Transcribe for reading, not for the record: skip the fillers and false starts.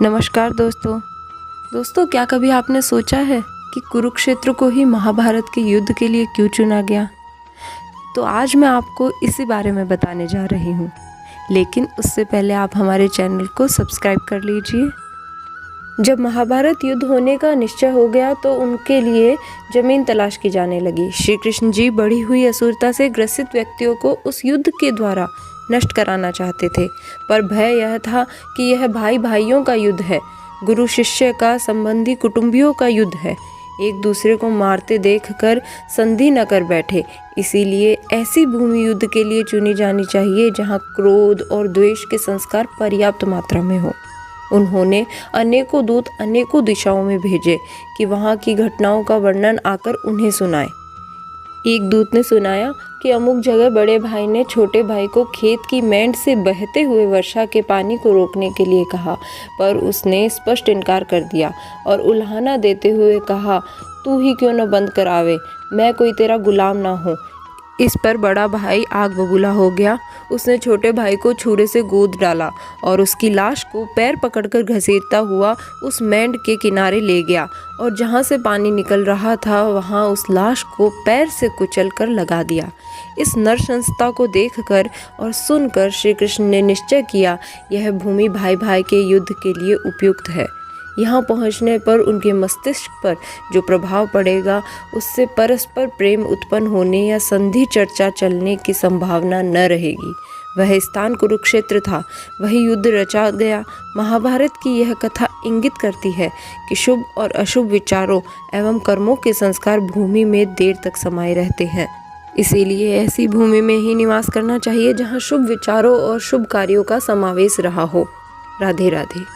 नमस्कार दोस्तों, क्या कभी आपने सोचा है कि कुरुक्षेत्र को ही महाभारत के युद्ध के लिए क्यों चुना गया? तो आज मैं आपको इसी बारे में बताने जा रही हूँ, लेकिन उससे पहले आप हमारे चैनल को सब्सक्राइब कर लीजिए। जब महाभारत युद्ध होने का निश्चय हो गया तो उनके लिए जमीन तलाश की जाने लगी। श्री कृष्ण जी बढ़ी हुई असुरता से ग्रसित व्यक्तियों को उस युद्ध के द्वारा नष्ट कराना चाहते थे, पर भय यह था कि यह भाई भाइयों का युद्ध है, गुरु शिष्य का, संबंधी कुटुंबियों का युद्ध है। एक दूसरे को मारते देखकर संधि न कर बैठे। इसीलिए ऐसी भूमि युद्ध के लिए चुनी जानी चाहिए जहां क्रोध और द्वेष के संस्कार पर्याप्त मात्रा में हो। उन्होंने अनेकों दूत अनेकों दिशाओं में भेजे कि वहां की घटनाओं का वर्णन आकर उन्हें सुनाए। एक दूत ने सुनाया कि अमुक जगह बड़े भाई ने छोटे भाई को खेत की मेंढ से बहते हुए वर्षा के पानी को रोकने के लिए कहा, पर उसने स्पष्ट इनकार कर दिया और उल्हाना देते हुए कहा, तू ही क्यों न बंद करावे, मैं कोई तेरा गुलाम ना हूँ। इस पर बड़ा भाई आग बबूला हो गया। उसने छोटे भाई को छुरे से गोद डाला और उसकी लाश को पैर पकड़कर घसीटता हुआ उस मेंढ के किनारे ले गया और जहाँ से पानी निकल रहा था वहाँ उस लाश को पैर से कुचल कर लगा दिया। इस नरशंसता को देखकर और सुनकर श्री कृष्ण ने निश्चय किया, यह भूमि भाई भाई के युद्ध के लिए उपयुक्त है। यहाँ पहुँचने पर उनके मस्तिष्क पर जो प्रभाव पड़ेगा उससे परस्पर प्रेम उत्पन्न होने या संधि चर्चा चलने की संभावना न रहेगी। वह स्थान कुरुक्षेत्र था, वही युद्ध रचा गया। महाभारत की यह कथा इंगित करती है कि शुभ और अशुभ विचारों एवं कर्मों के संस्कार भूमि में देर तक समाये रहते हैं। इसीलिए ऐसी भूमि में ही निवास करना चाहिए जहाँ शुभ विचारों और शुभ कार्यों का समावेश रहा हो। राधे राधे।